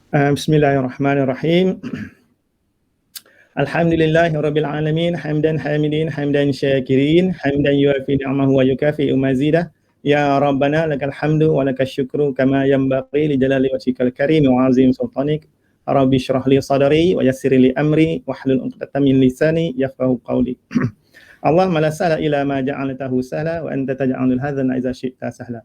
Bismillahirrahmanirrahim. Alhamdulillahirabbil alamin, hamdan hamidin, hamdan syakirin, hamdan yuafi ni'amahu wa yukafi mazidah. Ya Rabbana lakal hamdu wa lakal syukru kama yanbaghi li jalali wajhikal karim wa azim sultanik. Rabbi shrah li sadri wa yassir li amri wahlul 'uqdatam min lisani yafqahu qawli. Allahumma la sahla ila ma ja'altahu sahla wa anta taj'alul hadzana idza syi'ta sahla.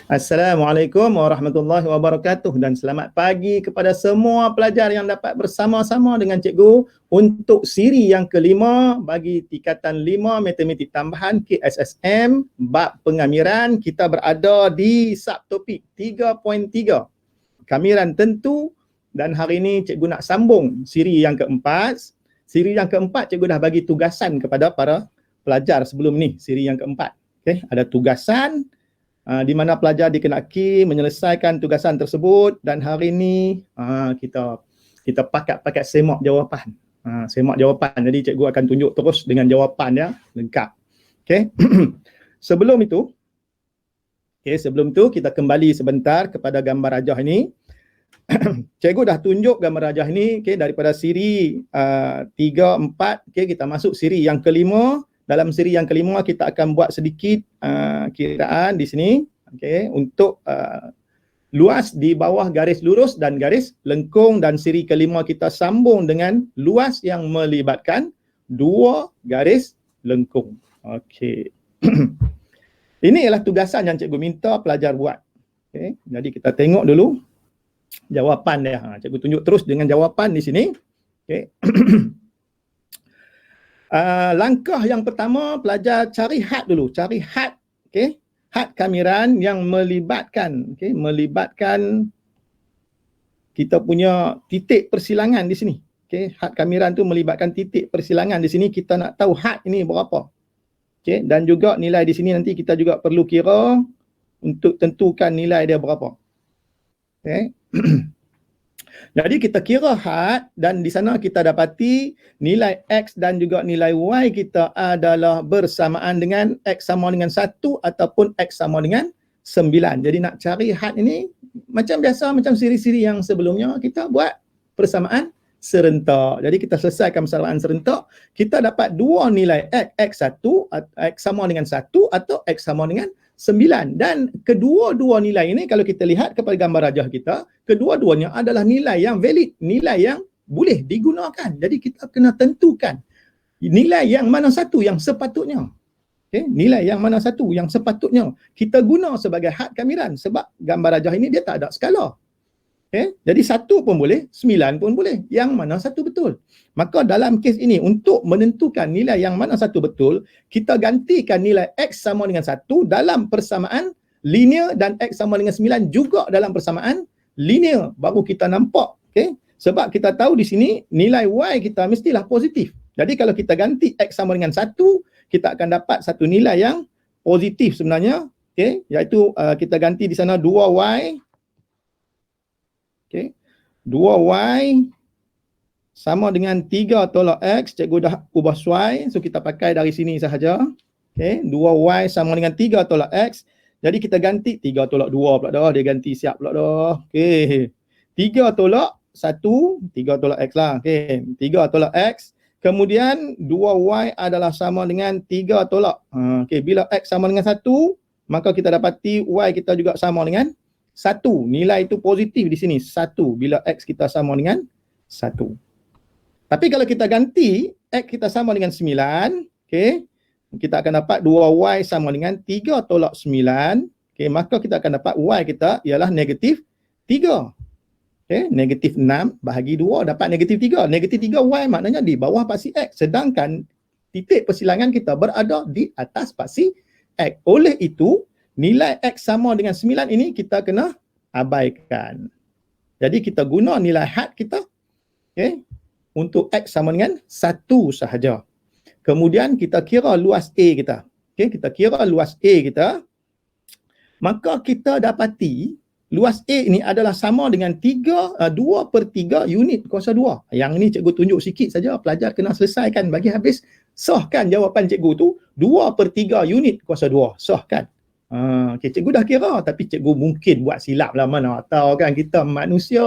Assalamualaikum warahmatullahi wabarakatuh dan selamat pagi kepada semua pelajar yang dapat bersama-sama dengan cikgu untuk siri yang kelima bagi tingkatan 5 matematik tambahan KSSM bab pengamiran. Kita berada di subtopik 3.3 kamiran tentu, dan hari ini cikgu nak sambung siri yang keempat. Siri yang keempat cikgu dah bagi tugasan kepada para pelajar sebelum ni, siri yang keempat. Okey, ada tugasan di mana pelajar dikenaki menyelesaikan tugasan tersebut, dan hari ini kita pakat semak jawapan. Semak jawapan. Jadi cikgu akan tunjuk terus dengan jawapan ya, lengkap. Okey. Sebelum itu kita kembali sebentar kepada gambar rajah ini. Cikgu dah tunjuk gambar rajah ini daripada siri 3, 4. Kita masuk siri yang kelima. Dalam siri yang kelima kita akan buat sedikit kiraan di sini, untuk luas di bawah garis lurus dan garis lengkung, dan siri kelima kita sambung dengan luas yang melibatkan 2 garis lengkung. Okey. Ini ialah tugasan yang cikgu minta pelajar buat. Jadi kita tengok dulu jawapan dia. Cikgu tunjuk terus dengan jawapan di sini. Langkah yang pertama, pelajar cari had dulu, cari had, had kamiran yang melibatkan, melibatkan kita punya titik persilangan di sini. Had kamiran tu melibatkan titik persilangan di sini. Kita nak tahu had ini berapa. Dan juga nilai di sini nanti kita juga perlu kira untuk tentukan nilai dia berapa. Jadi kita kira had, dan di sana kita dapati nilai X dan juga nilai Y kita adalah bersamaan dengan X sama dengan 1 ataupun X sama dengan 9. Jadi nak cari had ini macam biasa, macam siri-siri yang sebelumnya, kita buat persamaan serentak. Jadi kita selesaikan persamaan serentak, kita dapat 2 nilai X1, X sama dengan 1 atau X sama dengan 9, dan kedua-dua nilai ini kalau kita lihat kepada gambar rajah kita, kedua-duanya adalah nilai yang valid, nilai yang boleh digunakan. Jadi kita kena tentukan nilai yang mana satu yang sepatutnya. Nilai yang mana satu yang sepatutnya kita guna sebagai had kamiran, sebab gambar rajah ini dia tak ada skala. Jadi 1 pun boleh, 9 pun boleh. Yang mana satu betul? Maka dalam kes ini, untuk menentukan nilai yang mana satu betul, kita gantikan nilai X sama dengan 1 dalam persamaan linear dan X sama dengan 9 juga dalam persamaan linear. Baru kita nampak. Sebab kita tahu di sini nilai Y kita mestilah positif. Jadi kalau kita ganti X sama dengan 1, kita akan dapat satu nilai yang positif sebenarnya. Iaitu kita ganti di sana 2Y. 2Y sama dengan 3 tolak X. Cikgu dah ubah Y, so kita pakai dari sini sahaja. 2Y sama dengan 3 tolak X. Jadi kita ganti 3 tolak 2 pula dah. Dia ganti siap pula dah. 3 tolak 1, 3 tolak X lah. 3 tolak X. Kemudian 2Y adalah sama dengan 3 tolak. Bila X sama dengan 1, maka kita dapati Y kita juga sama dengan 1. Nilai itu positif di sini, 1 bila X kita sama dengan 1. Tapi kalau kita ganti X kita sama dengan 9, kita akan dapat 2Y sama dengan 3 tolak 9. Maka kita akan dapat Y kita ialah negatif 3. Negatif 6 bahagi 2 dapat negatif 3. Negatif 3Y maknanya di bawah paksi X. Sedangkan titik persilangan kita berada di atas paksi X. Oleh itu, nilai X sama dengan 9 ini kita kena abaikan. Jadi kita guna nilai had kita untuk X sama dengan 1 sahaja. Kemudian kita kira luas A kita. Kita kira luas A kita. Maka kita dapati luas A ini adalah sama dengan 2/3 unit kuasa 2. Yang ini cikgu tunjuk sikit saja, pelajar kena selesaikan bagi habis. Sahkan jawapan cikgu tu 2/3 unit kuasa 2. Sahkan. Okey, cikgu dah kira tapi cikgu mungkin buat silap lah, mana tahu kan, kita manusia.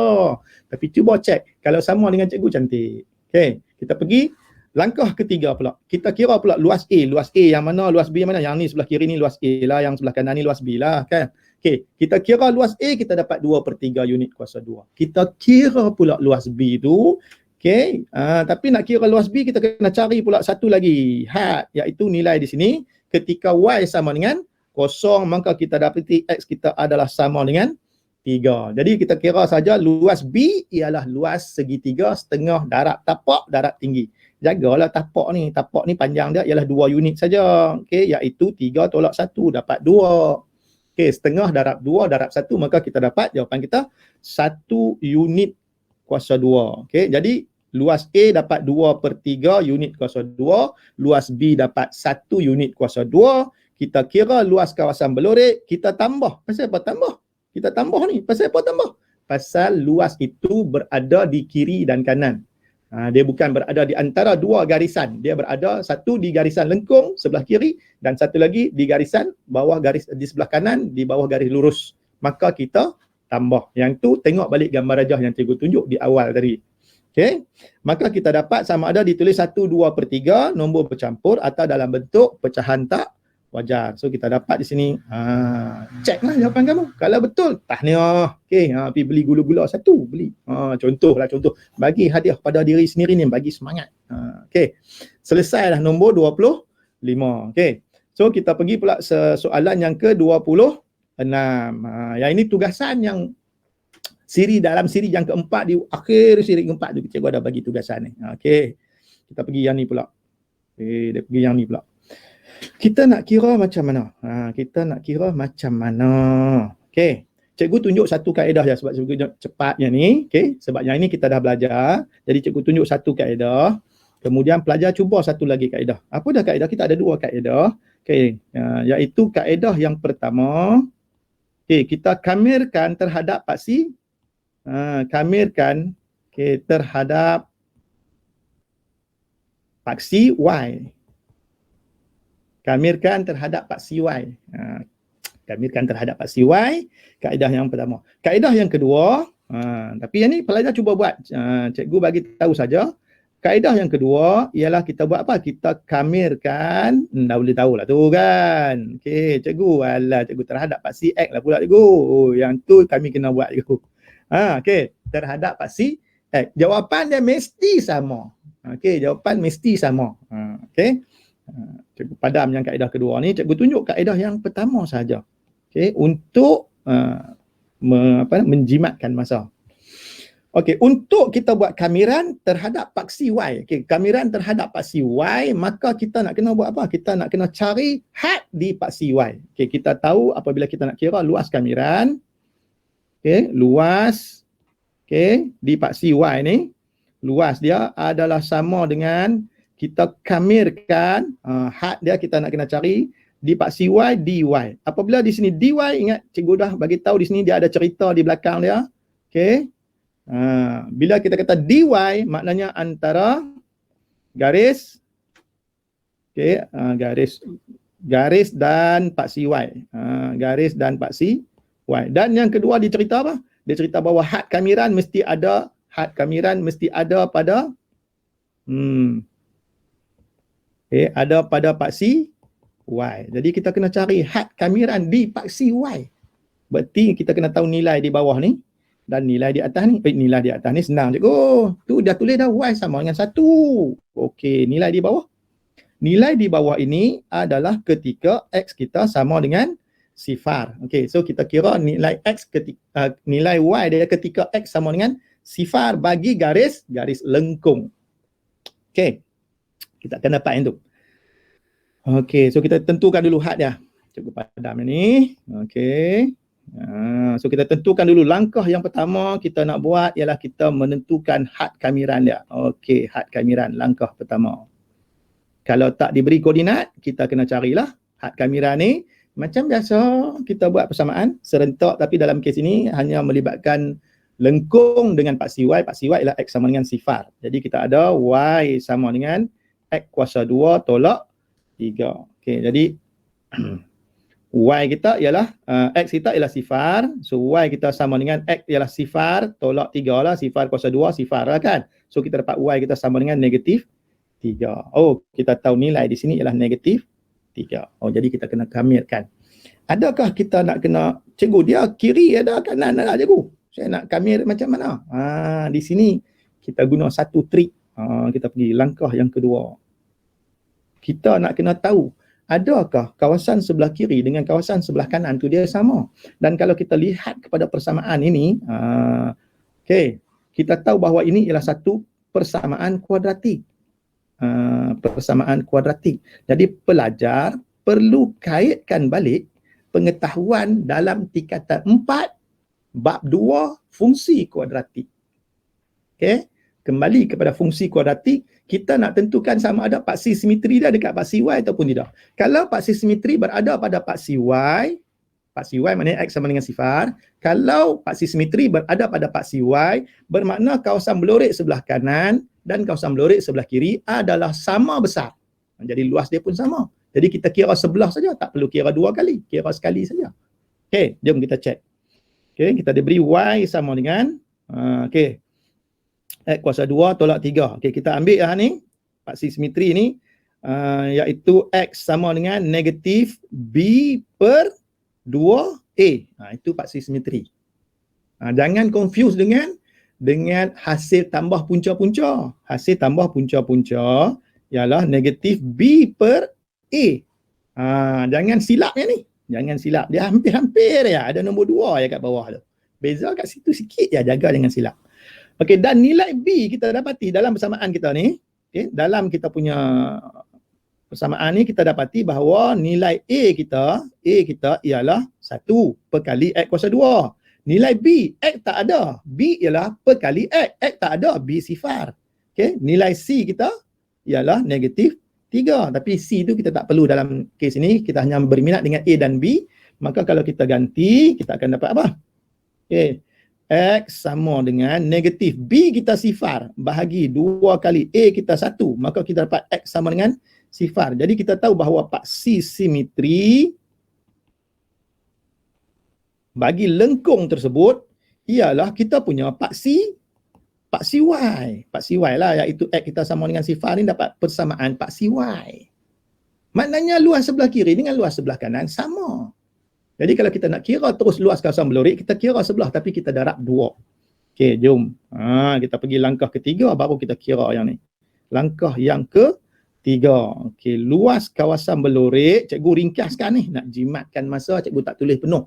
Tapi cuba cek kalau sama dengan cikgu cantik. Okey, kita pergi langkah ketiga pula. Kita kira pula luas A. Luas A yang mana, luas B yang mana? Yang ni sebelah kiri ni luas A lah, yang sebelah kanan ni luas B lah kan. Okey, kita kira luas A, kita dapat 2/3 unit kuasa 2. Kita kira pula luas B tu. Okey, tapi nak kira luas B kita kena cari pula satu lagi had, iaitu nilai di sini ketika Y sama dengan 0, maka kita dapati X kita adalah sama dengan 3. Jadi kita kira saja luas B ialah luas segitiga setengah darab tapak darab tinggi. Jagalah tapak ni panjang dia ialah 2 unit saja. Okey, iaitu 3 tolak 1 dapat 2. Okey, setengah darab 2 darab 1, maka kita dapat jawapan kita 1 unit kuasa 2. Okey, jadi luas A dapat 2/3 unit kuasa 2, luas B dapat 1 unit kuasa 2. Kita kira luas kawasan Belorik, kita tambah. Pasal apa tambah? Kita tambah ni. Pasal apa tambah? Pasal luas itu berada di kiri dan kanan. Dia bukan berada di antara dua garisan. Dia berada satu di garisan lengkung sebelah kiri dan satu lagi di garisan bawah garis di sebelah kanan di bawah garis lurus. Maka kita tambah. Yang tu tengok balik gambar rajah yang cikgu tunjuk di awal tadi. Okey. Maka kita dapat sama ada ditulis 1/2/3 nombor bercampur atau dalam bentuk pecahan tak wajar. So kita dapat di sini. Ceklah jawapan kamu. Kalau betul, tahniah. Okey, pergi beli gula-gula satu, beli. Contohlah contoh. Bagi hadiah pada diri sendiri ni, bagi semangat. Okey. Selesailah nombor 25. Okey. So kita pergi pula soalan yang ke-26. Yang ini tugasan yang dalam siri yang keempat, di akhir siri keempat tu cikgu ada bagi tugasan ni. Okey. Kita pergi yang ni pula. Dia pergi yang ni pula. Kita nak kira macam mana? Kita nak kira macam mana? Okey. Cikgu tunjuk satu kaedah je sebab cikgu cepat yang ni. Okey. Sebab yang ini kita dah belajar. Jadi cikgu tunjuk satu kaedah. Kemudian pelajar cuba satu lagi kaedah. Apa dah kaedah? Kita ada dua kaedah. Okey. Iaitu kaedah yang pertama. Okey. Kita kamirkan terhadap paksi. Kamirkan terhadap paksi Y. Kamirkan terhadap paksi Y. Kamirkan terhadap paksi Y. Kaedah yang pertama. Kaedah yang kedua, tapi yang ni pelajar cuba buat. Cikgu bagi tahu saja. Kaedah yang kedua ialah kita buat apa? Kita kamirkan, dah boleh tahulah tu kan. Okey, cikgu terhadap paksi X lah pula cikgu. Yang tu kami kena buat cikgu. Okey, terhadap paksi X. Jawapan dia mesti sama. Okey, jawapan mesti sama. Okey. Cikgu padam yang kaedah kedua ni, cikgu tunjuk kaedah yang pertama saja. Okey, untuk menjimatkan masa. Okey, untuk kita buat kamiran terhadap paksi Y. Okey, kamiran terhadap paksi Y, maka kita nak kena buat apa? Kita nak kena cari had di paksi Y. Okey, kita tahu apabila kita nak kira luas kamiran, okey, luas di paksi Y ni, luas dia adalah sama dengan kita kamirkan had dia, kita nak kena cari di paksi Y dy. Apabila di sini dy, ingat cikgu dah bagi tahu di sini dia ada cerita di belakang dia. Okey. Bila kita kata dy, maknanya antara garis garis dan paksi Y. Garis dan paksi Y. Dan yang kedua dia cerita apa? Dia cerita bahawa had kamiran mesti ada pada ada pada paksi Y. Jadi kita kena cari had kamiran di paksi Y. Berarti kita kena tahu nilai di bawah ni dan nilai di atas ni. Nilai di atas ni senang cikgu. Tu dah tulis dah Y sama dengan 1. Okey, nilai di bawah. Nilai di bawah ini adalah ketika X kita sama dengan sifar. Okey, so kita kira nilai X nilai Y dia ketika X sama dengan sifar bagi garis lengkung. Okey. Kita akan dapat yang tu. Okey, so kita tentukan dulu had dia. Cikgu padam ni. Okey. So kita tentukan dulu langkah yang pertama kita nak buat ialah kita menentukan had kamiran dia. Okey, had kamiran langkah pertama. Kalau tak diberi koordinat, kita kena carilah had kamiran ni. Macam biasa kita buat persamaan serentak, tapi dalam kes ini hanya melibatkan lengkung dengan paksi Y. Paksi Y ialah X sama dengan sifar. Jadi kita ada Y sama dengan X kuasa 2 tolak 3. Okey, jadi Y kita ialah, X kita ialah sifar. So, Y kita sama dengan X ialah sifar, tolak 3 lah, sifar kuasa 2, sifar lah kan. So, kita dapat Y kita sama dengan negatif 3. Oh, kita tahu nilai di sini ialah negatif 3. Oh, jadi kita kena kamirkan. Adakah kita nak kena, cikgu dia kiri ada, kanan ada cikgu. Saya nak kamir macam mana? Di sini kita guna satu trik. Kita pergi langkah yang kedua. Kita nak kena tahu, adakah kawasan sebelah kiri dengan kawasan sebelah kanan tu dia sama? Dan kalau kita lihat kepada persamaan ini, kita tahu bahawa ini ialah satu persamaan kuadratik. Persamaan kuadratik. Jadi pelajar perlu kaitkan balik pengetahuan dalam tingkatan 4 bab 2 fungsi kuadratik. Kembali kepada fungsi kuadratik, kita nak tentukan sama ada paksi simetri dia dekat paksi Y ataupun tidak. Kalau paksi simetri berada pada paksi Y maknanya X sama dengan sifar. Kalau paksi simetri berada pada paksi Y, bermakna kawasan belorik sebelah kanan dan kawasan belorik sebelah kiri adalah sama besar. Jadi luas dia pun sama. Jadi kita kira sebelah saja, tak perlu kira 2 kali, kira sekali saja. Jom kita cek. Kita diberi Y sama dengan X kuasa 2 tolak 3. Kita ambil lah ni, paksi simetri ni, iaitu X sama dengan negatif B per 2A. Itu paksi simetri. Jangan confuse dengan hasil tambah punca-punca. Hasil tambah punca-punca ialah negatif B per A. Jangan silapnya ni. Jangan silap. Dia hampir-hampir ya. Ada nombor 2 ya kat bawah tu. Beza kat situ sikit ya. Jaga jangan silap. Okey, dan nilai B kita dapati dalam persamaan kita ni. Dalam kita punya persamaan ni kita dapati bahawa nilai A kita ialah 1 perkali X kuasa 2. Nilai B, X tak ada. B ialah perkali X. X tak ada. B sifar. Nilai C kita ialah negatif 3. Tapi C tu kita tak perlu dalam kes ini. Kita hanya berminat dengan A dan B. Maka kalau kita ganti, kita akan dapat apa? X sama dengan negatif B kita sifar bahagi 2 kali A kita 1. Maka kita dapat X sama dengan sifar. Jadi kita tahu bahawa paksi simetri bagi lengkung tersebut ialah kita punya paksi Y. Paksi Y lah, iaitu X kita sama dengan sifar ni dapat persamaan paksi Y. Maknanya luas sebelah kiri dengan luas sebelah kanan sama. Jadi kalau kita nak kira terus luas kawasan belorik, kita kira sebelah tapi kita darab 2. Jom. Kita pergi langkah ketiga baru kita kira yang ni. Langkah yang ketiga. Luas kawasan belorik, cikgu ringkaskan ni. Nak jimatkan masa, cikgu tak tulis penuh.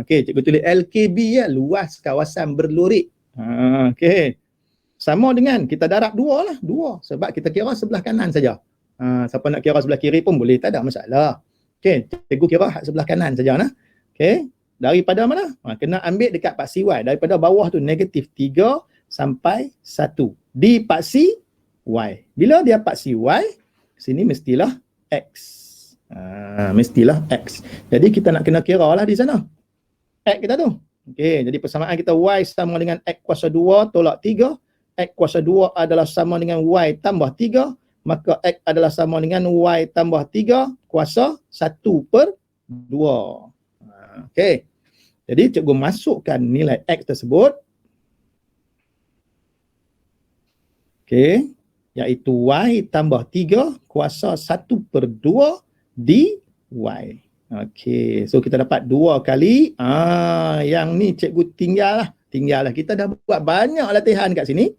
Cikgu tulis LKB ya, luas kawasan berlorik. Sama dengan kita darab 2 lah. 2. Sebab kita kira sebelah kanan saja. Siapa nak kira sebelah kiri pun boleh, tak ada masalah. Cikgu kira sebelah kanan saja nah. Daripada mana? Kena ambil dekat paksi Y. Daripada bawah tu negatif 3 sampai 1. Di paksi Y. Bila dia paksi Y, sini mestilah X. Mestilah X. Jadi kita nak kena kira lah di sana. X kita tu. Jadi persamaan kita Y sama dengan X kuasa 2 tolak 3. X kuasa 2 adalah sama dengan Y tambah 3. Maka X adalah sama dengan Y tambah 3 kuasa 1 per 2. Jadi cikgu masukkan nilai X tersebut. Iaitu Y tambah 3 kuasa 1 per 2 di Y. So kita dapat 2 kali. Yang ni cikgu tinggal lah. Kita dah buat banyak latihan kat sini.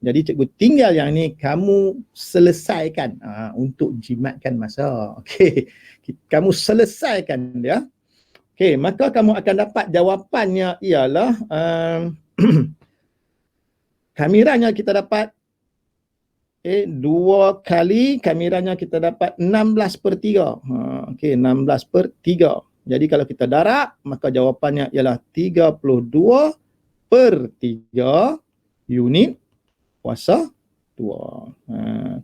Jadi cikgu tinggal yang ni kamu selesaikan untuk jimatkan masa. Kamu selesaikan dia. Maka kamu akan dapat jawapannya ialah kamiranya kita dapat 2 kali kamiranya kita dapat 16 per 3. 16 per 3. Jadi kalau kita darab, maka jawapannya ialah 32 per 3 unit kuasa 2.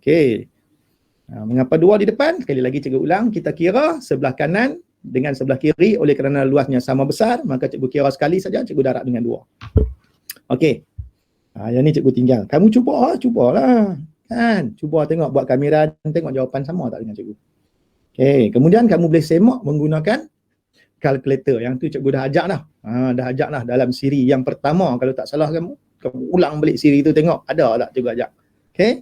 Mengapa 2 di depan? Sekali lagi cikgu ulang, kita kira sebelah kanan dengan sebelah kiri oleh kerana luasnya sama besar, maka cikgu kira sekali saja, cikgu darab dengan 2. Yang ni cikgu tinggal. Kamu cubalah. Kan? Cuba tengok buat kamera, tengok jawapan sama tak dengan cikgu. Okey, kemudian kamu boleh semak menggunakan kalkulator. Yang tu cikgu dah ajak dah. Dah ajak dah dalam siri yang pertama kalau tak salah kamu ulang balik siri tu tengok ada tak cikgu ajak. Okey?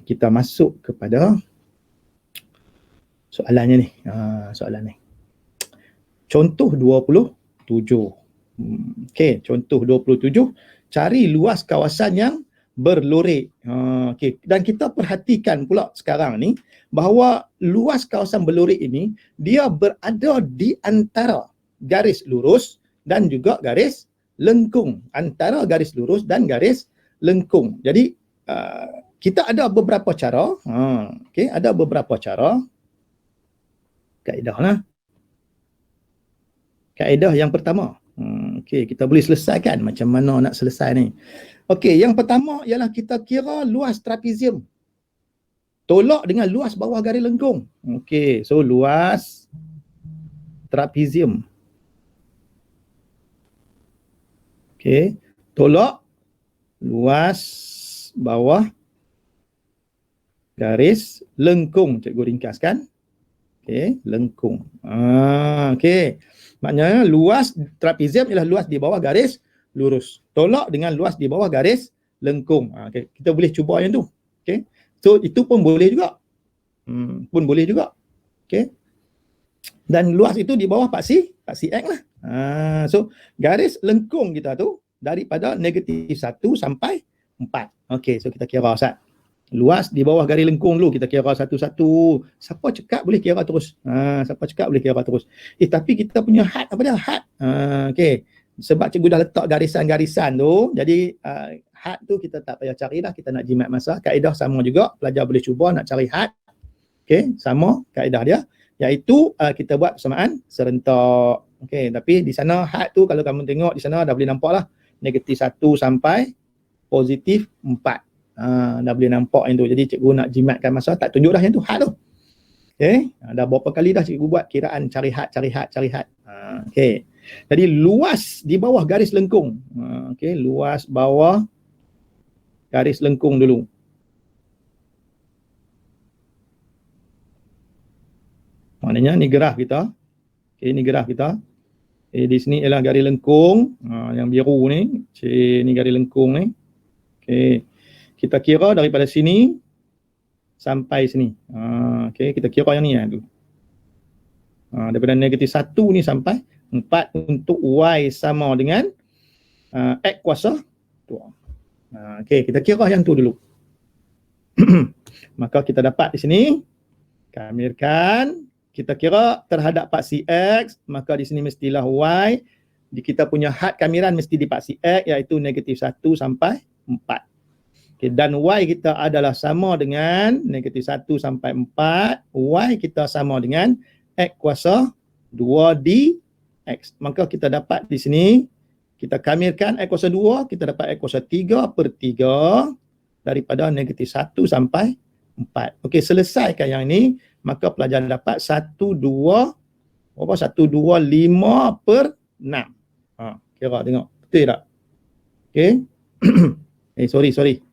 Kita masuk kepada soalannya ni. Soalan ni. Contoh 27. Okey, contoh 27, cari luas kawasan yang berlorek. Okey, dan kita perhatikan pula sekarang ni bahawa luas kawasan berlorek ini dia berada di antara garis lurus dan juga garis lengkung. Antara garis lurus dan garis lengkung. Jadi kita ada beberapa cara. Okey, ada beberapa cara. Kaedah lah. Kaedah yang pertama. Okey, kita boleh selesaikan macam mana nak selesai ni. Okey, yang pertama ialah kita kira luas trapezium. Tolak dengan luas bawah garis lengkung. Okey, so luas trapezium. Okey, tolak luas bawah garis lengkung. Cikgu ringkaskan. Okey, lengkung. Okey. Maknanya luas trapezium ialah luas di bawah garis lurus. Tolak dengan luas di bawah garis lengkung. Okay. Kita boleh cuba yang tu. Okay. So itu pun boleh juga. Pun boleh juga. Okay. Dan luas itu di bawah paksi X lah. So garis lengkung kita tu daripada negatif 1 sampai 4. Okay. So kita kira Ustaz. Luas di bawah garis lengkung dulu kita kira satu-satu. Siapa cakap boleh kira terus. Siapa cakap boleh kira terus. Tapi kita punya had apa dia? Had. Okey. Sebab cikgu dah letak garisan-garisan tu, jadi had tu kita tak payah carilah, kita nak jimat masa. Kaedah sama juga, pelajar boleh cuba nak cari had. Okey, sama kaedah dia, iaitu kita buat persamaan serentak. Okey, tapi di sana had tu kalau kamu tengok di sana dah boleh nampak lah, negatif 1 sampai positif 4. Dah boleh nampak yang tu. Jadi cikgu nak jimatkan masa, tak tunjuk dah yang tu, had tu. Okay, dah berapa kali dah cikgu buat kiraan cari had. Okay, jadi luas di bawah garis lengkung. Okay, luas bawah garis lengkung dulu. Maknanya ni graf kita. Okay, ni graf kita. Okay, di sini ialah garis lengkung. Yang biru ni. Ni garis lengkung ni. Okay. Kita kira daripada sini sampai sini. Okay, kita kira yang ni tu. Daripada negatif 1 ni sampai 4 untuk Y sama dengan X kuasa 2. Okay, kita kira yang tu dulu. Maka kita dapat di sini, kamirkan, kita kira terhadap paksi X, maka di sini mestilah Y. Kita punya had kamiran mesti di paksi X, iaitu negatif 1 sampai 4. Okay, dan Y kita adalah sama dengan negatif 1 sampai 4. Y kita sama dengan X kuasa 2 di X. Maka kita dapat di sini, kita kamirkan X kuasa 2, kita dapat X kuasa 3/3 daripada negatif 1 sampai 4. Okey, selesaikan yang ini, maka pelajar dapat 125/6. Kira tengok, betul tak? Okey. Sorry.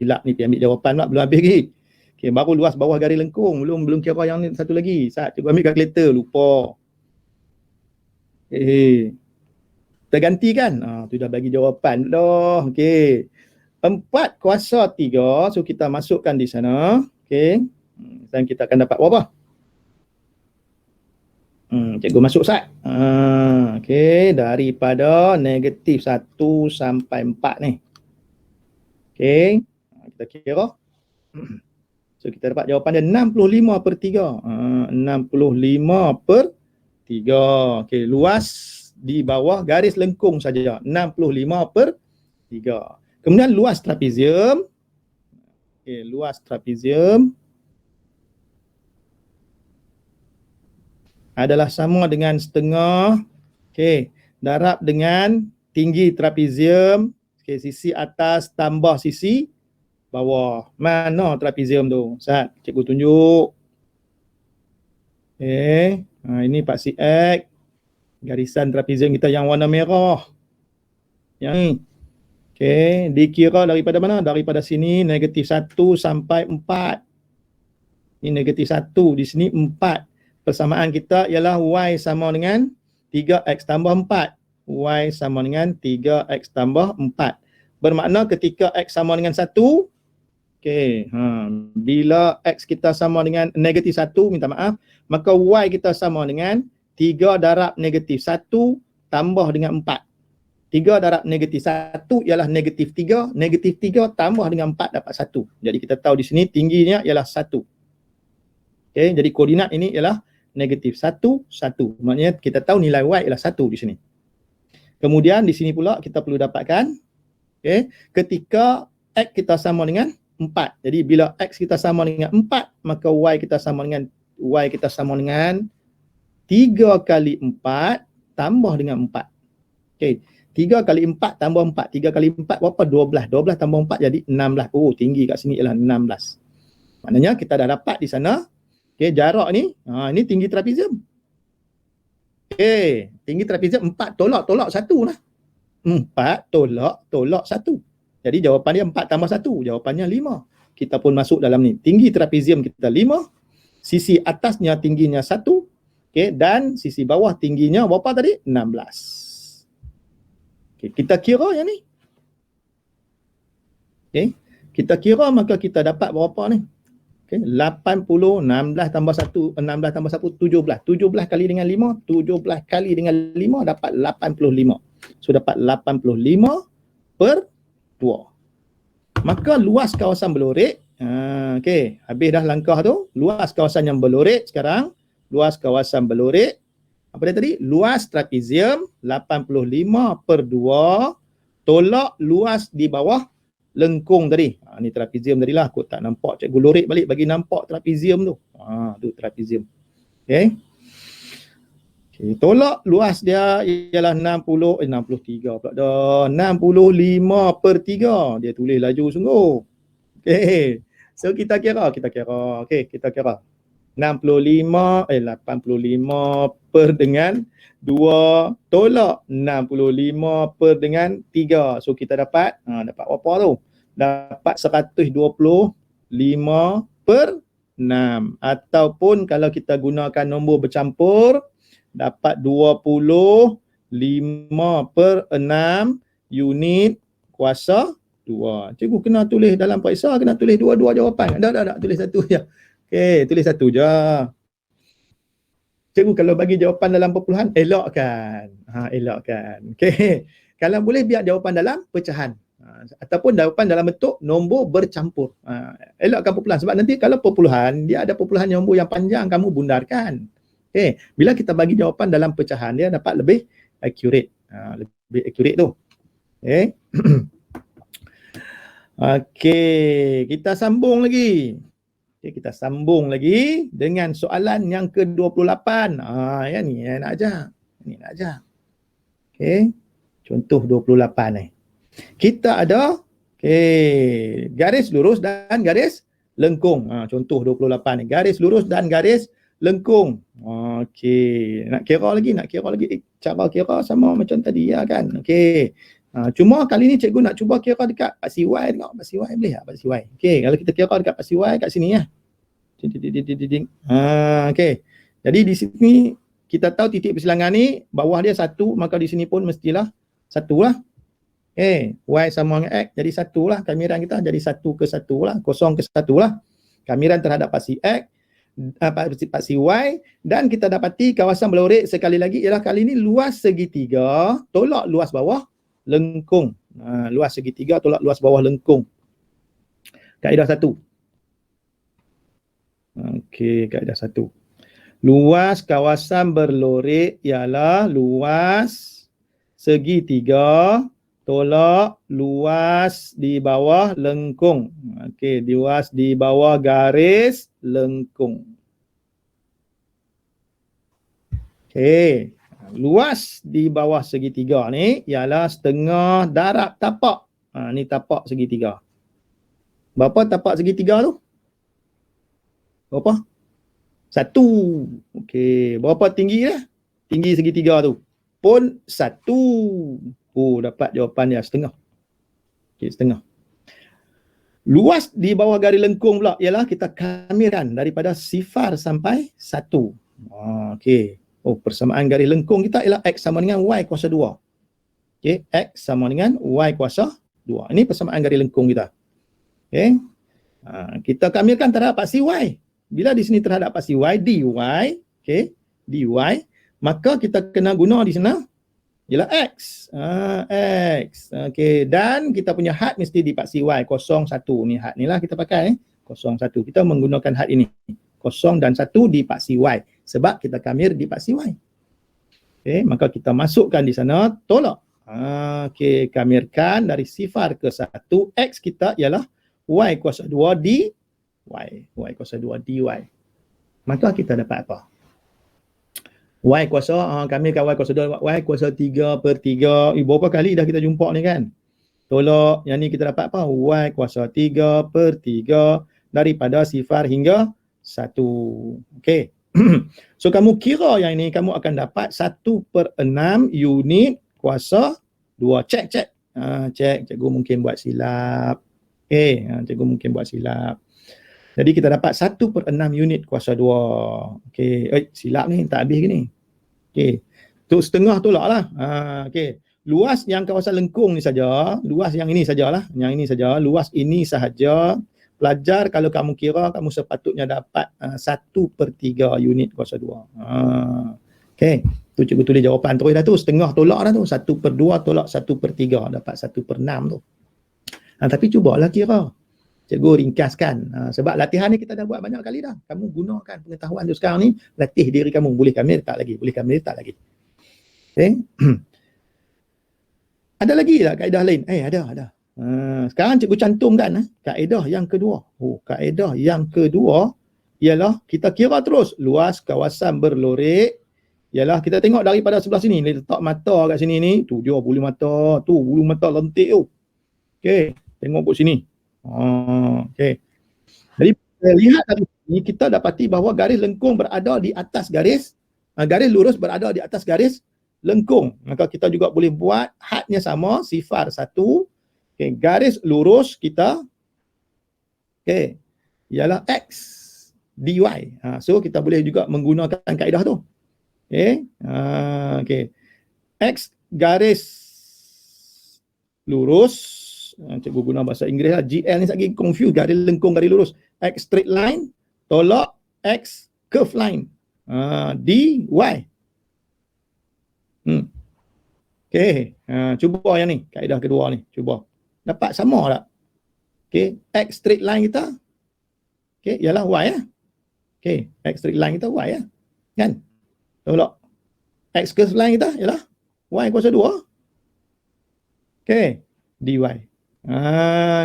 Silap ni, pergi ambil jawapan pula, belum habis lagi. Okay, baru luas bawah garis lengkung, belum kira yang ni satu lagi. Saat cikgu ambil kalkulator, lupa. Terganti kan? Tu dah bagi jawapan dah. Okey. 4 kuasa 3, so kita masukkan di sana. Okey. Dan kita akan dapat berapa? Cikgu masuk Ustaz. Okey, daripada negatif 1 sampai 4 ni. Okey, kita kira. So kita dapat jawapan dia 65/3. 65/3. Okey, luas di bawah garis lengkung saja. 65/3. Kemudian luas trapezium. Okey, luas trapezium adalah sama dengan setengah. Okey, darab dengan tinggi trapezium. Okay, sisi atas tambah sisi bawah. Mana trapezium tu? Ustaz, cikgu tunjuk. Okay. Ini paksi X. Garisan trapezium kita yang warna merah. Yang ni. Okay. Dikira daripada mana? Daripada sini negatif 1 sampai 4. Ini negatif 1. Di sini 4. Persamaan kita ialah Y sama dengan 3X tambah 4. Y sama dengan 3X tambah 4. Bermakna ketika X sama dengan 1, okey, bila X kita sama dengan negatif 1, minta maaf, maka Y kita sama dengan 3 darab negatif 1 tambah dengan 4. 3 darab negatif 1 ialah negatif 3. Negatif 3 tambah dengan 4 dapat 1. Jadi kita tahu di sini tingginya ialah 1. Okey, jadi koordinat ini ialah negatif 1, 1. Maknanya kita tahu nilai Y ialah 1 di sini. Kemudian di sini pula kita perlu dapatkan, okey, ketika X kita sama dengan 4. Jadi bila X kita sama dengan 4, maka Y kita sama dengan 3 kali 4 tambah dengan 4. Okey, 3 kali 4 tambah 4. 3 kali 4 berapa? 12. 12 tambah 4 jadi 16. Oh, tinggi kat sini ialah 16. Maknanya kita dah dapat di sana, okey, jarak ni, ini tinggi trapezium. Okey, tinggi trapezium 4 tolak 1 lah. 4 tolak 1. Jadi jawapan dia 4 tambah 1. Jawapannya 5. Kita pun masuk dalam ni. Tinggi trapezium kita 5. Sisi atasnya tingginya 1. Okey, dan sisi bawah tingginya berapa tadi? 16. Okey, kita kira yang ni. Okey, kita kira maka kita dapat berapa ni? Okay, 80, 16 tambah 1, 16 tambah 1, 17. 17 kali dengan 5, 17 kali dengan 5 dapat 85. So dapat 85 per 2. Maka luas kawasan berlorek, okay, habis dah langkah tu. Luas kawasan yang berlorek sekarang, luas kawasan berlorek, apa dia tadi? Luas trapezium 85 per 2 tolak luas di bawah lengkung tadi. Ni trapezium tadi lah. Aku tak nampak, cikgu lorek balik bagi nampak trapezium tu. Tu trapezium. Okay. Okay. Tolak luas dia ialah 63 pula dah. 65 per 3. Dia tulis laju sungguh. Okay. So kita kira. Okay, kita kira. 85 per dengan 2 tolak 65 per dengan 3. So kita dapat dapat berapa tu? Dapat 125 per 6. Ataupun kalau kita gunakan nombor bercampur, dapat 25 per 6 unit kuasa 2. Cikgu kena tulis dalam periksa, kena tulis dua-dua jawapan. Tak, tulis satu je. Okey, tulis satu je. Cikgu kalau bagi jawapan dalam perpuluhan, elakkan. Elakkan. Okey. Kalau boleh biar jawapan dalam pecahan. Ataupun jawapan dalam bentuk nombor bercampur. Elakkan perpuluhan. Sebab nanti kalau perpuluhan, dia ada perpuluhan nombor yang panjang, kamu bundarkan. Okey. Bila kita bagi jawapan dalam pecahan, dia dapat lebih accurate. Lebih accurate tu. Okey. Okey. Kita sambung lagi. Okay, kita sambung lagi dengan soalan yang ke-28. Ya ni nak ajar. Ni nak ajar. Okey. Contoh 28 ni. Kita ada garis lurus dan garis lengkung. Contoh 28 ni. Garis lurus dan garis lengkung. Okey. Nak kira lagi. Cara kira sama macam tadi ya kan. Okey. Cuma kali ni cikgu nak cuba kira dekat Pak CY. Tengok Pak CY boleh tak Pak CY? Okey, kalau kita kira dekat Pak CY kat sini ya. Okey. Jadi di sini kita tahu titik persilangan ni bawah dia 1, maka di sini pun mestilah 1 lah. Okey, Y sama dengan X jadi 1 lah. Kamiran kita jadi 1 ke 1 lah, 0 ke 1 lah. Kamiran terhadap paksi X, paksi Y, dan kita dapati kawasan berlorek sekali lagi ialah kali ini luas segitiga tolak luas bawah lengkung. Luas segitiga tolak luas bawah lengkung. Kaedah 1. Okey, kaedah 1. Luas kawasan berlorek ialah luas segitiga tolak luas di bawah lengkung. Okey, luas di bawah garis lengkung. Okey. Luas di bawah segitiga ni ialah setengah darab tapak. Ni tapak segitiga. Berapa tapak segitiga tu? Berapa? 1. Okey. Berapa tinggi dia? Tinggi segitiga tu? Pun 1. Oh, dapat jawapan dia setengah. Okey, setengah. Luas di bawah garis lengkung pula ialah kita kamirkan daripada 0 sampai 1. Okey. Oh, persamaan garis lengkung kita ialah X sama dengan Y kuasa 2. Okey, X sama dengan Y kuasa 2. Ini persamaan garis lengkung kita. Okey. Kita kamirkan terhadap paksi Y. Bila di sini terhadap paksi Y, dy, okey, dy, maka kita kena guna di sana ialah X. X. Okey, dan kita punya had mesti di paksi Y, 01 ni had ni lah kita pakai. 01. Kita menggunakan had ini. 0 dan 1 di paksi Y. Sebab kita kamir di paksi Y. Okey, maka kita masukkan di sana, tolak. Okey, kamirkan dari 0 ke 1, X kita ialah Y kuasa 2 dy. Y kuasa 2 dy. Maka kita dapat apa? Y kuasa, kami kan Y kuasa 2, Y kuasa 3/3. Berapa kali dah kita jumpa ni kan? Tolak, yang ni kita dapat apa? Y kuasa 3/3 daripada 0 hingga 1. Okey. So, kamu kira yang ini, kamu akan dapat 1/6 unit kuasa 2. Cek. Cek, cikgu mungkin buat silap. Okey, cikgu mungkin buat silap. Jadi kita dapat 1/6 unit kuasa 2. Okey, silap ni tak habis ke ni? Okey. Tu setengah tolak lah. Okey. Luas yang kawasan lengkung ni saja, luas yang ini sajalah, yang ini saja, luas ini sahaja. Pelajar kalau kamu kira, kamu sepatutnya dapat 1/3 unit kuasa 2. Okey. Tu cikgu tulis jawapan terus dah tu, setengah tolak dah tu, 1/2 tolak 1/3, dapat 1/6 tu. Tapi cubalah kira. Cikgu ringkaskan. Sebab latihan ni kita dah buat banyak kali dah. Kamu gunakan pengetahuan tu sekarang ni, latih diri kamu. Boleh kami letak lagi? Boleh kami letak lagi? Okay. Ada lagi tak kaedah lain? Ada. Sekarang cikgu cantumkan kaedah yang kedua. Kaedah yang kedua ialah kita kira terus luas kawasan berlorek. Ialah kita tengok daripada sebelah sini. Letak mata kat sini ni. Tu dia bulu mata. Tu bulu mata lentik tu. Okay. Tengok kat sini. Okey. Jadi lihat dari sini kita dapati bahawa garis lengkung berada di atas garis lurus berada di atas garis lengkung. Maka kita juga boleh buat hadnya sama, 0 1. Okey, garis lurus kita ialah X dy. So kita boleh juga menggunakan kaedah tu. Okey. X garis lurus, cikgu guna bahasa Inggeris lah. GL ni lagi confuse, garis lengkung, garis lurus. X straight line tolak X curve line. dy. Okey. Cuba yang ni, kaedah kedua ni. Cuba. Dapat sama tak? Okey. X straight line kita. Okey, ialah Y ya. Okey. X straight line kita Y ya. Kan? Tolak. X curve line kita ialah Y kuasa 2. Okey. dy.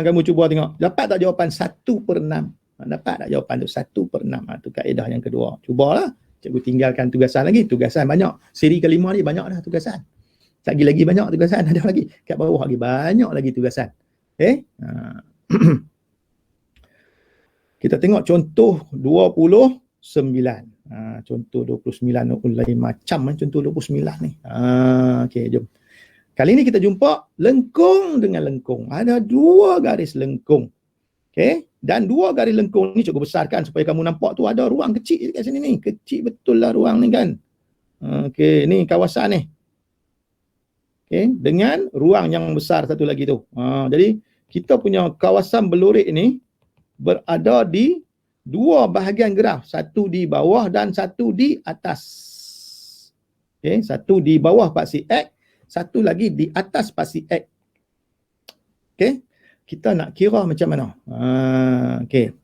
Kamu cuba tengok. Dapat tak jawapan 1/6? Dapat tak jawapan tu 1/6? Tu kaedah yang kedua. Cubalah. Cikgu tinggalkan tugasan lagi. Tugasan banyak. Siri kelima ni banyak dah tugasan. Lagi banyak tugasan. Ada lagi. Kat bawah lagi banyak lagi tugasan. Kita tengok contoh 29. Contoh 29 lain macam contoh 29 ni. Okey, jom. Kali ni kita jumpa lengkung dengan lengkung. Ada 2 garis lengkung. Okey, dan 2 garis lengkung ni cukup besarkan supaya kamu nampak tu ada ruang kecil kat sini ni. Kecil betul lah ruang ni kan. Okey, ni kawasan ni. Okey, dengan ruang yang besar satu lagi tu. Jadi kita punya kawasan berlorek ni berada di 2 bahagian graf, satu di bawah dan satu di atas. Okey, satu di bawah paksi X, satu lagi di atas paksi X. Okey, kita nak kira macam mana? Okey,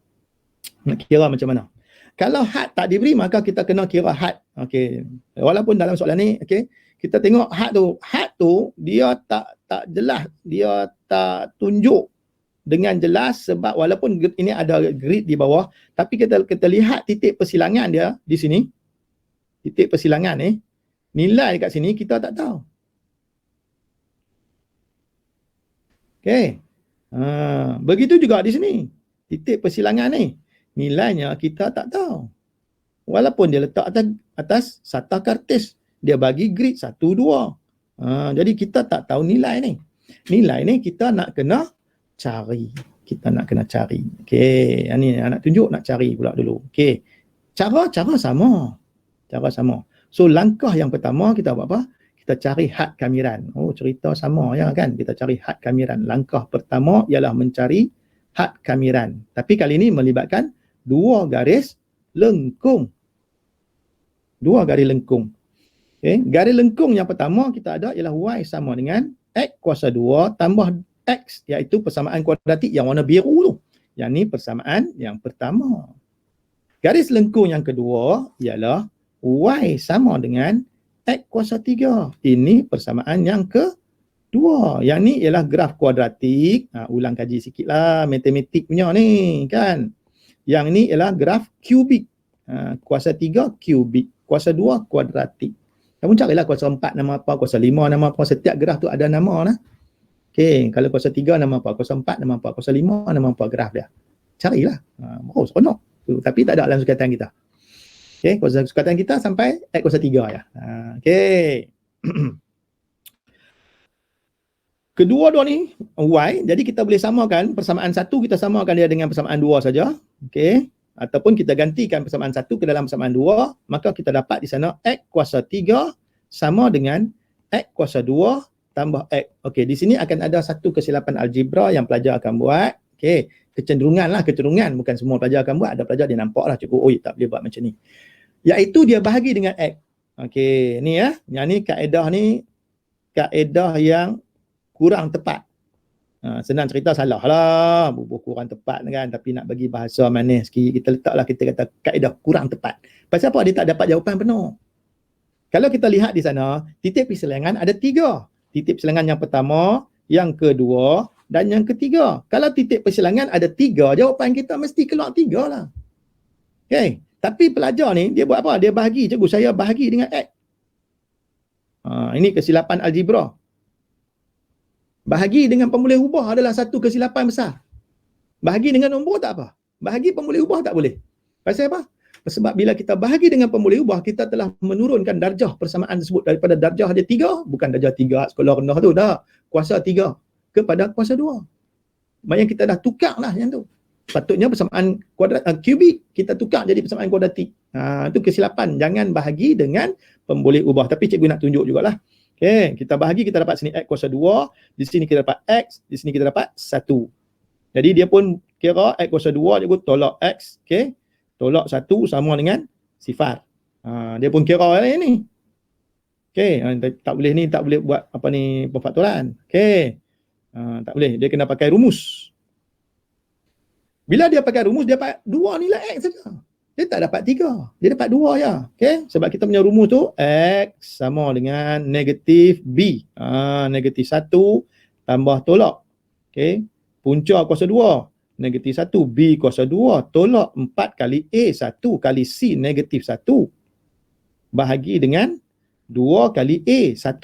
nak kira macam mana? Kalau had tak diberi, maka kita kena kira had. Okey, walaupun dalam soalan ni, okey, kita tengok had tu dia tak jelas, dia tak tunjuk dengan jelas sebab walaupun ini ada grid di bawah, tapi kita lihat titik persilangan dia di sini. Titik persilangan ni, nilai kat sini kita tak tahu. Okey. Begitu juga di sini. Titik persilangan ni, nilainya kita tak tahu. Walaupun dia letak atas satah kartis, dia bagi grid 1, 2. Jadi kita tak tahu nilai ni. Nilai ni kita nak kena cari. kita nak kena cari. Okey, yang ni nak tunjuk nak cari pula dulu. Okey. Cara sama. Cara sama. So langkah yang pertama kita buat apa? Kita cari had kamiran. Oh, cerita sama ya kan? Kita cari had kamiran. Langkah pertama ialah mencari had kamiran. Tapi kali ini melibatkan dua garis lengkung. Dua garis lengkung. Okey, garis lengkung yang pertama kita ada ialah y sama dengan x kuasa 2 tambah x, iaitu persamaan kuadratik yang warna biru tu. Yang ni persamaan yang pertama. Garis lengkung yang kedua ialah y sama dengan x kuasa 3. Ini persamaan yang kedua. Yang ni ialah graf kuadratik. Ulang kaji sikit lah matematik punya ni kan. Yang ni ialah graf kubik. Kuasa 3 kubik. Kuasa 2 kuadratik. Kamu carilah kuasa 4 nama apa, kuasa 5 nama apa. Setiap graf tu ada nama lah. Okey, kalau kuasa 3 nama apa, kuasa 4 nama apa, kuasa 5 nama apa graf dia. Carilah. Seronok. Tapi tak ada dalam sukatan kita. Okey, kuasa sukatan kita sampai x kuasa 3 ya. Okey. Kedua-dua ni y, jadi kita boleh samakan persamaan 1 kita samakan dia dengan persamaan 2 saja. Okey. Ataupun kita gantikan persamaan 1 ke dalam persamaan 2, maka kita dapat di sana x kuasa 3 sama dengan x kuasa 2 tambah x. Okey, di sini akan ada satu kesilapan algebra yang pelajar akan buat. Okey, kecenderungan, bukan semua pelajar akan buat. Ada pelajar dia nampak lah cikgu, tak boleh buat macam ni. Iaitu dia bahagi dengan x. Okey, ni ya. Yang ni kaedah yang kurang tepat. Senang cerita salah lah. Bubuh kurang tepat kan. Tapi nak bagi bahasa manis sikit, kita letaklah, kita kata kaedah kurang tepat. Pasal apa? Dia tak dapat jawapan penuh. Kalau kita lihat di sana, titik perselangan ada 3. Titik perselangan yang pertama, yang kedua dan yang ketiga. Kalau titik perselangan ada 3, jawapan kita mesti keluar 3 lah. Okay. Tapi pelajar ni, dia buat apa? Dia bahagi. Cikgu, saya bahagi dengan x. Ini kesilapan algebra. Bahagi dengan pemboleh ubah adalah satu kesilapan besar. Bahagi dengan nombor tak apa. Bahagi pemboleh ubah tak boleh. Pasal apa? Sebab bila kita bahagi dengan pemboleh ubah, kita telah menurunkan darjah persamaan tersebut daripada darjah dia 3, bukan darjah 3 sekolah rendah tu dah, kuasa 3 kepada kuasa 2. Maksudnya kita dah tukar lah yang tu. Patutnya persamaan kubik kita tukar jadi persamaan kuadratik. Itu kesilapan. Jangan bahagi dengan pemboleh ubah. Tapi cikgu nak tunjuk jugalah. Okey, kita bahagi, kita dapat sini x kuasa 2, di sini kita dapat x, di sini kita dapat 1. Jadi dia pun kira x kuasa 2, cikgu tolak x, okey. Tolak 1 sama dengan sifar. Dia pun kira ni. Okey, tak boleh buat apa ni pemfaktoran. Okey. Tak boleh, dia kena pakai rumus. Bila dia pakai rumus, dia dapat 2 nilai x saja. Dia tak dapat 3. Dia dapat 2 ya. Okey, sebab kita punya rumus tu x sama dengan negatif b. Negatif 1 tambah tolak. Okey, punca kuasa 2. Negatif 1, B kuasa 2, tolak 4 kali A 1 kali C negatif 1. Bahagi dengan 2 kali A 1.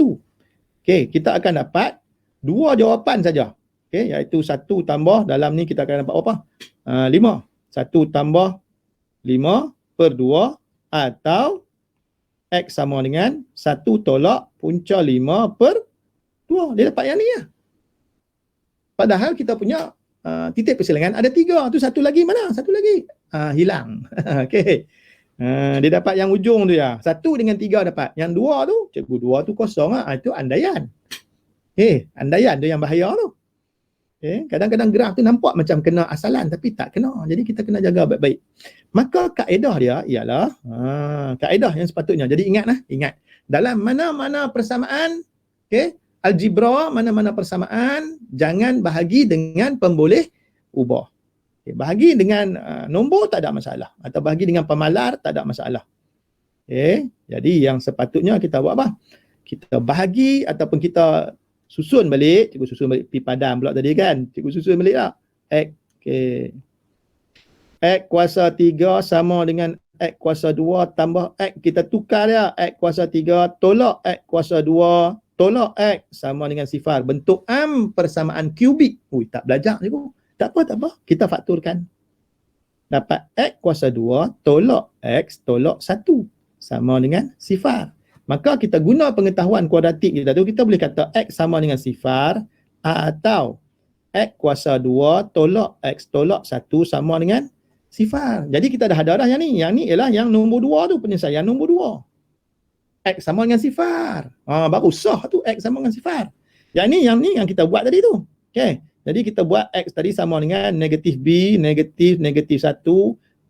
Okey, kita akan dapat 2 jawapan saja. Okey, iaitu 1 tambah, dalam ni kita akan dapat apa? 5. 1 tambah 5 per 2 atau X sama dengan 1 tolak punca 5 per 2. Dia dapat yang ni ya. Padahal kita punya titik perselangan ada 3. Tu satu lagi mana? Satu lagi hilang. Okey. Dia dapat yang ujung tu ya. 1 dengan 3 dapat. Yang 2 tu, cikgu 2 tu kosong lah. Itu andaian. Andaian tu yang bahaya tu. Kadang-kadang graf tu nampak macam kena asalan tapi tak kena. Jadi kita kena jaga baik-baik. Maka kaedah dia ialah kaedah yang sepatutnya. Jadi ingat. Dalam mana-mana persamaan, algebra, mana-mana persamaan, jangan bahagi dengan pemboleh ubah. Bahagi dengan nombor tak ada masalah. Atau bahagi dengan pemalar tak ada masalah. Jadi yang sepatutnya kita buat apa? Kita bahagi ataupun kita susun balik. Cikgu susun balik pi padam pula tadi kan. Cikgu susun balik tak? X. X kuasa 3 sama dengan X kuasa 2 tambah X. Kita tukar dia. X kuasa 3 tolak X kuasa 2 tolak X sama dengan sifar. Bentuk persamaan kubik. Tak belajar cikgu. Tak apa. Kita fakturkan. Dapat X kuasa 2 tolak X tolak 1 sama dengan sifar. Maka kita guna pengetahuan kuadratik kita tu, kita boleh kata X sama dengan sifar atau X kuasa 2 tolak X tolak 1 sama dengan sifar. Jadi kita dah ada dah yang ni. Yang ni ialah yang nombor 2 tu, penyelesaian nombor 2. X sama dengan sifar. Baru sah tu X sama dengan sifar. Yang ni yang kita buat tadi tu. Okey. Jadi kita buat X tadi sama dengan negatif B, negatif 1,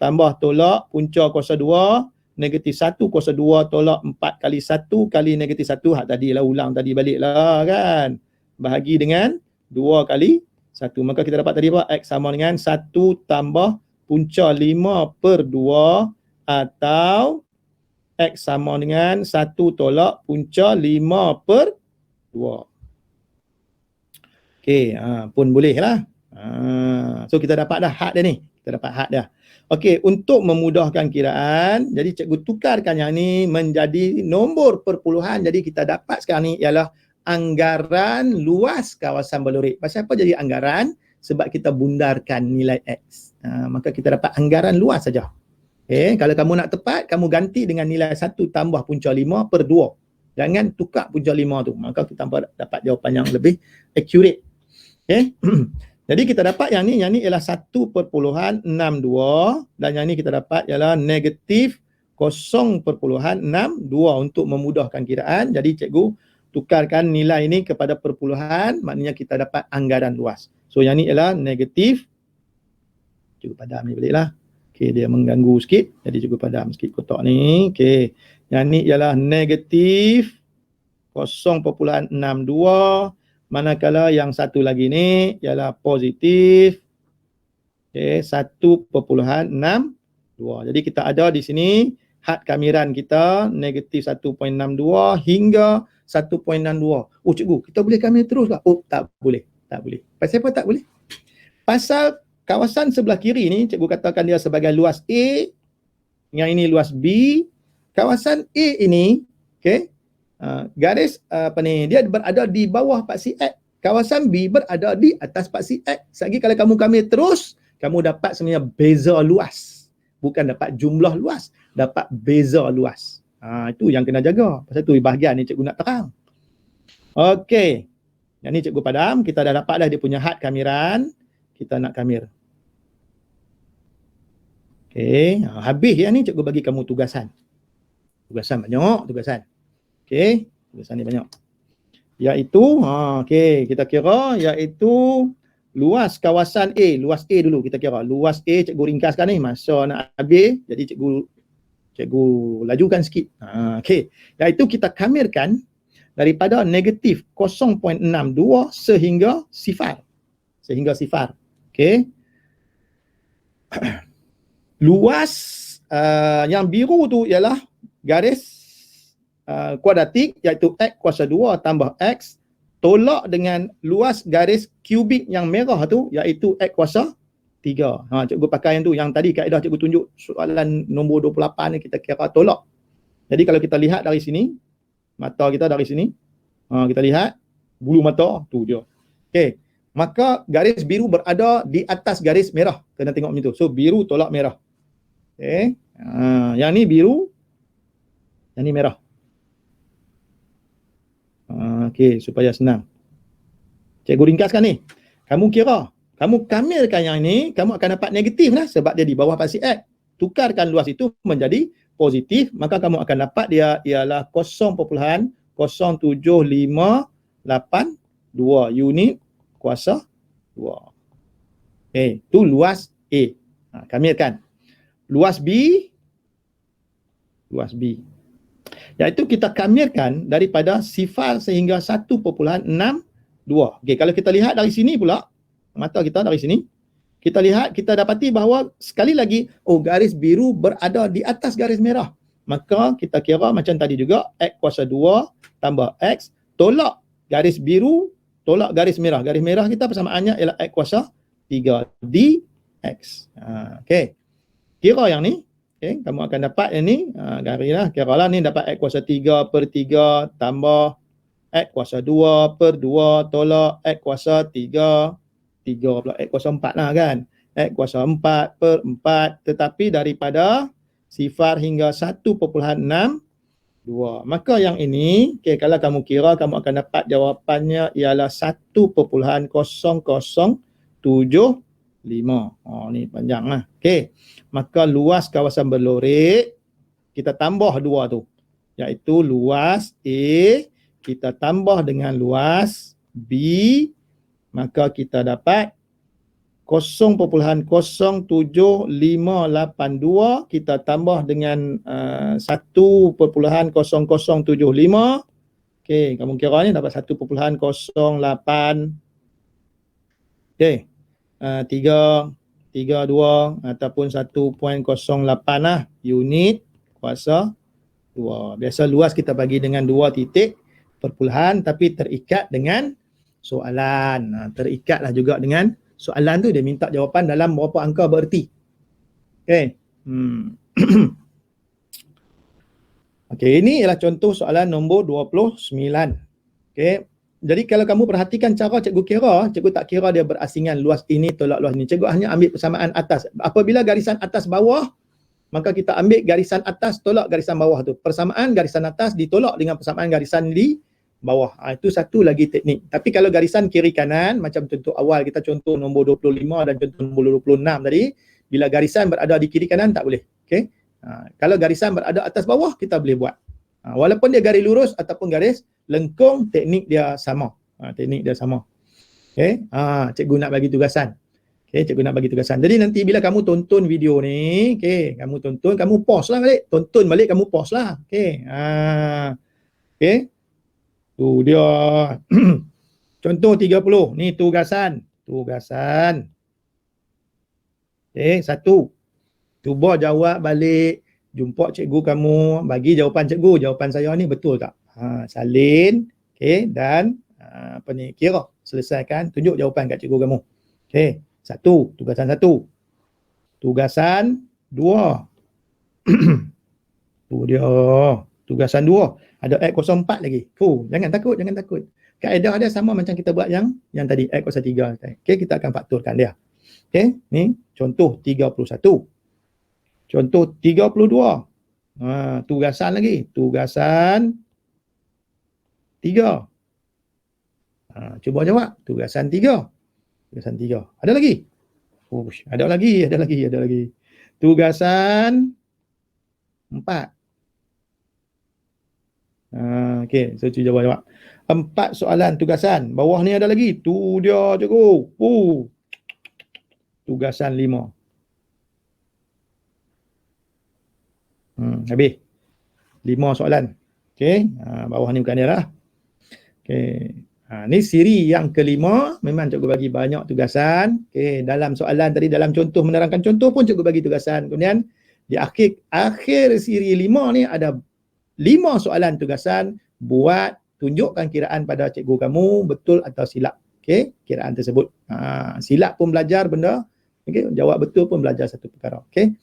tambah tolak punca kuasa 2, negatif 1 kuasa 2 tolak 4 kali 1 kali negatif 1. Hak tadi lah, ulang tadi balik lah kan. Bahagi dengan 2 kali 1. Maka kita dapat tadi apa? X sama dengan 1 tambah punca 5 per 2 atau X sama dengan 1 tolak punca 5 per 2. Okey, pun boleh lah. So kita dapat dah had dia ni. Kita dapat had dah. Okey, untuk memudahkan kiraan, jadi cikgu tukarkan yang ni menjadi nombor perpuluhan. Jadi kita dapat sekarang ni ialah anggaran luas kawasan Balurik. Pasal apa jadi anggaran? Sebab kita bundarkan nilai X. Maka kita dapat anggaran luas saja. Okay, kalau kamu nak tepat, kamu ganti dengan nilai 1 tambah punca 5 per 2. Jangan tukar punca 5 tu. Maka kita dapat jawapan yang lebih accurate. Okay. Jadi kita dapat yang ni ialah 1.62 dan yang ni kita dapat ialah negatif 0.62 untuk memudahkan kiraan. Jadi cikgu tukarkan nilai ini kepada perpuluhan, maknanya kita dapat anggaran luas. So yang ni ialah negatif, cikgu padam ni balik lah. Okay, dia mengganggu sikit, jadi cikgu padam sikit kotak ni. Okay, yang ni ialah negatif 0.62, manakala yang satu lagi ni ialah positif 1.62. Jadi kita ada di sini had kamiran kita negatif 1.62 hingga 1.62. Oh cikgu, kita boleh kamir terus lah? Oh tak boleh. Pasal apa tak boleh? Pasal kawasan sebelah kiri ni cikgu katakan dia sebagai luas A, yang ini luas B. Kawasan A ini, okey, garis dia berada di bawah paksi X. Kawasan B berada di atas paksi X. Selagi kalau kamu kamir terus, kamu dapat sebenarnya beza luas. Bukan dapat jumlah luas, dapat beza luas. Itu yang kena jaga. Pasal tu bahagian ni cikgu nak terang. Okey. Yang ni cikgu padam, kita dah dapat dah dia punya had kamiran. Kita nak kamir. Okey, habis yang ni cikgu bagi kamu tugasan. Tugasan banyak, tugasan. Okey, tugasan ni banyak. Iaitu, okey, kita kira iaitu luas kawasan A. Luas A dulu kita kira. Luas A cikgu ringkaskan ni, masa nak habis. Jadi cikgu lajukan sikit. Okey, iaitu kita kamirkan daripada negatif 0.62 sehingga sifar. Okey. Luas yang biru tu ialah garis kuadratik, iaitu X kuasa 2 tambah X tolak dengan luas garis kubik yang merah tu, iaitu X kuasa 3. Cikgu pakai yang tu. Yang tadi kaedah cikgu tunjuk soalan nombor 28 ni kita kira tolak. Jadi kalau kita lihat dari sini, mata kita dari sini, kita lihat bulu mata tu je. Okey, maka garis biru berada di atas garis merah. Kena tengok macam tu. So biru tolak merah. Okey, yang ni biru, yang ni merah. Okey, supaya senang. Cikgu ringkaskan ni. Kamu kira, kamu kamilkan yang ni, kamu akan dapat negatif lah sebab dia di bawah paksi X. Tukarkan luas itu menjadi positif, maka kamu akan dapat dia ialah 0.07582 unit kuasa 2. Okey, tu luas A. Kamilkan. Luas B, iaitu kita kamirkan daripada sifar sehingga 1.62. Okey, kalau kita lihat dari sini pula, mata kita dari sini, kita lihat, kita dapati bahawa sekali lagi, garis biru berada di atas garis merah. Maka kita kira macam tadi juga, X kuasa 2 tambah X, tolak garis biru, tolak garis merah. Garis merah kita persamaannya ialah X kuasa 3 dx. Okey, kira yang ni. Okay, kamu akan dapat yang ni, garis lah, kira lah ni dapat X kuasa 3 per 3 tambah X kuasa 2 per 2 tolak X kuasa 3 pula X kuasa 4 lah kan. X kuasa 4 per 4, tetapi daripada sifar hingga 1.6, 2. Maka yang ini, okay, kalau kamu kira, kamu akan dapat jawapannya ialah 1.0075. Oh, ni panjang lah. Okay. Maka luas kawasan berlorek, kita tambah 2 tu. Iaitu luas A, kita tambah dengan luas B, maka kita dapat 0.07582 kita tambah dengan 1.0075. Okey, kamu kira ni dapat 1.08. Okey. 332 ataupun 1.08 lah unit kuasa 2. Biasa luas kita bagi dengan 2 titik perpuluhan tapi terikat dengan soalan. Terikatlah juga dengan soalan tu, dia minta jawapan dalam berapa angka bererti. Okey. Okey, ini ialah contoh soalan nombor 29. Okey. Jadi kalau kamu perhatikan cara cikgu kira, cikgu tak kira dia berasingan luas ini tolak luas ini. Cikgu hanya ambil persamaan atas. Apabila garisan atas bawah, maka kita ambil garisan atas tolak garisan bawah tu. Persamaan garisan atas ditolak dengan persamaan garisan di bawah. Itu satu lagi teknik. Tapi kalau garisan kiri kanan, macam contoh awal kita contoh nombor 25 dan contoh nombor 26 tadi, bila garisan berada di kiri kanan tak boleh. Okey. Kalau garisan berada atas bawah, kita boleh buat. Walaupun dia garis lurus ataupun garis lengkung, teknik dia sama. Teknik dia sama. Okey. Cikgu nak bagi tugasan. Okey, cikgu nak bagi tugasan. Jadi nanti bila kamu tonton video ni, okey, kamu tonton, kamu pause lah balik. Tonton balik, kamu pause lah. Okey. Okey. Tu dia. Contoh 30. Ni tugasan. Tugasan. Okey, 1. Cuba jawab balik. Jumpa cikgu kamu. Bagi jawapan cikgu. Jawapan saya ni betul tak? Salin. Okey, dan apa ni? Kira. Selesaikan. Tunjuk jawapan kat cikgu kamu. Okey. 1. Tugasan 1. Tugasan 2. Tu dia. Tugasan 2. Ada X04 lagi. Jangan takut, jangan takut. Kaedah dia sama macam kita buat yang tadi, X03. Okey, kita akan fakturkan dia. Okey, ni contoh 31. Contoh 32. Tugasan lagi. Tugasan 3. Cuba jawab. Tugasan 3. Tugasan 3. Ada lagi? Ada lagi. Tugasan 4. Okey, so cuba jawab. 4 soalan tugasan. Bawah ni ada lagi. Tu dia cikgu. Tugasan 5. Habis. 5 soalan. Okey, bawah ni bukan dia lah. Okey. Ni siri yang kelima. Memang cikgu bagi banyak tugasan. Okey, dalam soalan tadi, dalam contoh menerangkan contoh pun cikgu bagi tugasan. Kemudian di akhir siri 5 ni ada 5 soalan tugasan. Buat, tunjukkan kiraan pada cikgu kamu betul atau silap. Okey, kiraan tersebut. Silap pun belajar benda. Okey, jawab betul pun belajar satu perkara. Okey.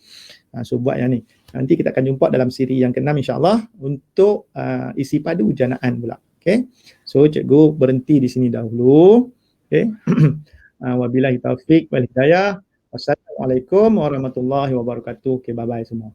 So buat yang ni. Nanti kita akan jumpa dalam siri yang ke-6 insya-Allah untuk isi padu janaan pula. Okey. So cikgu berhenti di sini dahulu. Okey. Wabillahi taufik wal hidayah. Wassalamualaikum warahmatullahi wabarakatuh. Okey, bye bye semua.